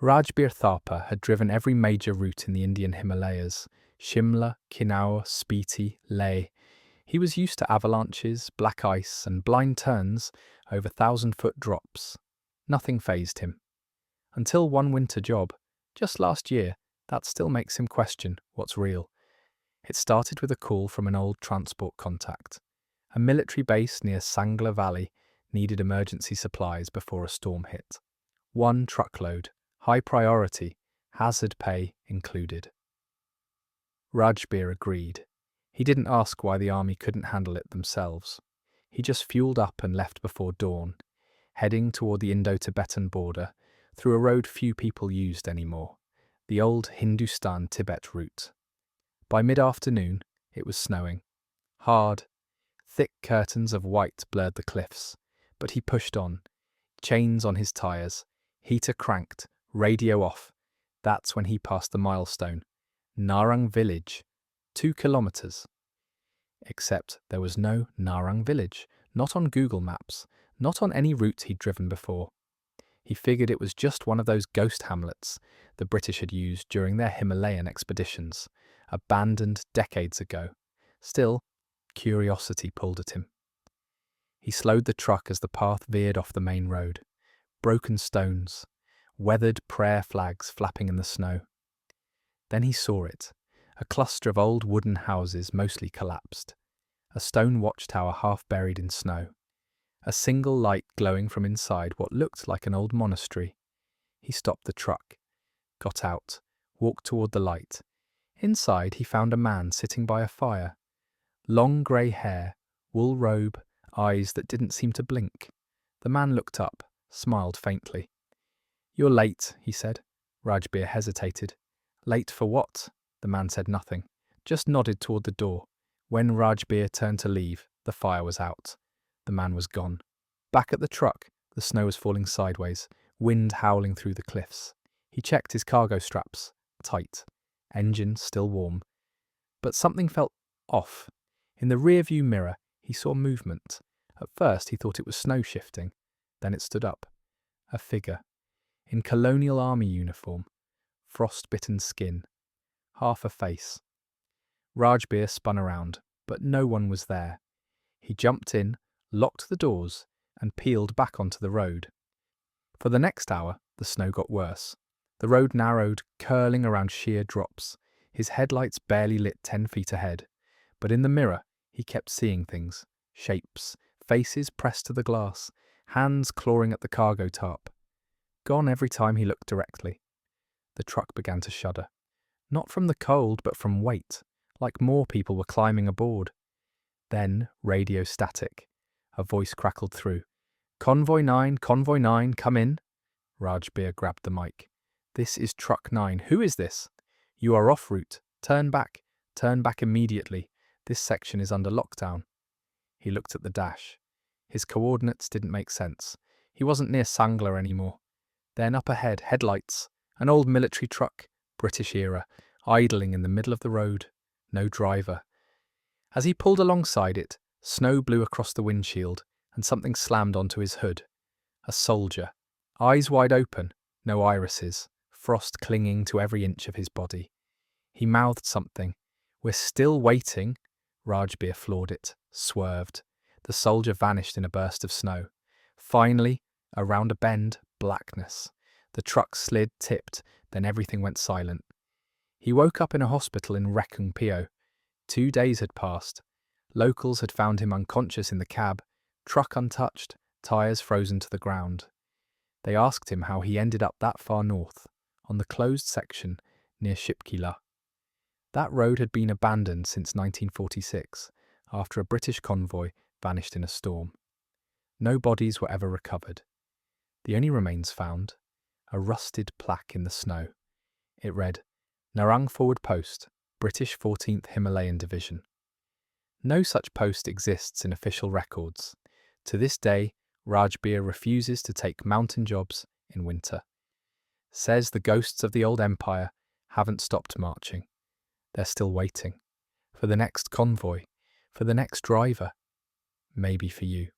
Rajbir Thapa had driven every major route in the Indian Himalayas: Shimla, Kinnaur, Spiti, Leh. He was used to avalanches, black ice, and blind turns over 1,000-foot drops. Nothing fazed him. Until one winter job, just last year, that still makes him question what's real. It started with a call from an old transport contact. A military base near Sangla Valley needed emergency supplies before a storm hit. 1 truckload, high priority, hazard pay included. Rajbir agreed. He didn't ask why the army couldn't handle it themselves. He just fueled up and left before dawn, heading toward the Indo-Tibetan border through a road few people used anymore, the old Hindustan-Tibet route. By mid-afternoon, it was snowing. Hard, thick curtains of white blurred the cliffs, but he pushed on, chains on his tyres, heater cranked, radio off. That's when he passed the milestone. Narang village, 2 kilometres. Except there was no Narang village, not on Google Maps, not on any route he'd driven before. He figured it was just one of those ghost hamlets the British had used during their Himalayan expeditions, abandoned decades ago. Still, curiosity pulled at him. He slowed the truck as the path veered off the main road. Broken stones, weathered prayer flags flapping in the snow. Then he saw it, a cluster of old wooden houses mostly collapsed, a stone watchtower half buried in snow, a single light glowing from inside what looked like an old monastery. He stopped the truck, got out, walked toward the light. Inside he found a man sitting by a fire. Long grey hair, wool robe, eyes that didn't seem to blink. The man looked up, smiled faintly. "You're late," he said. Rajbir hesitated. "Late for what?" The man said nothing, just nodded toward the door. When Rajbir turned to leave, the fire was out. The man was gone. Back at the truck, the snow was falling sideways, wind howling through the cliffs. He checked his cargo straps, tight, engine still warm. But something felt off. In the rearview mirror, he saw movement. At first, he thought it was snow shifting. Then it stood up. A figure, in colonial army uniform, frost-bitten skin, half a face. Rajbir spun around, but no one was there. He jumped in, locked the doors, and peeled back onto the road. For the next hour, the snow got worse. The road narrowed, curling around sheer drops. His headlights barely lit 10 feet ahead. But in the mirror, he kept seeing things, shapes, faces pressed to the glass, hands clawing at the cargo tarp. Gone every time he looked directly. The truck began to shudder. Not from the cold, but from weight, like more people were climbing aboard. Then, radio static. A voice crackled through. Convoy 9, come in." Rajbir grabbed the mic. "This is Truck 9. Who is this?" "You are off route. Turn back immediately. This section is under lockdown." He looked at the dash. His coordinates didn't make sense. He wasn't near Sangla anymore. Then up ahead, headlights, an old military truck, British era, idling in the middle of the road. No driver. As he pulled alongside it, snow blew across the windshield and something slammed onto his hood. A soldier. Eyes wide open, no irises, frost clinging to every inch of his body. He mouthed something. "We're still waiting." Rajbir floored it, swerved. The soldier vanished in a burst of snow. Finally, around a bend, blackness. The truck slid, tipped, then everything went silent. He woke up in a hospital in Rekung Pio. 2 days had passed. Locals had found him unconscious in the cab, truck untouched, tyres frozen to the ground. They asked him how he ended up that far north, on the closed section near Shipkila. That road had been abandoned since 1946, after a British convoy vanished in a storm. No bodies were ever recovered. The only remains found, a rusted plaque in the snow. It read, "Narang Forward Post, British 14th Himalayan Division." No such post exists in official records. To this day, Rajbir refuses to take mountain jobs in winter. Says the ghosts of the old empire haven't stopped marching. They're still waiting. For the next convoy, for the next driver. Maybe for you.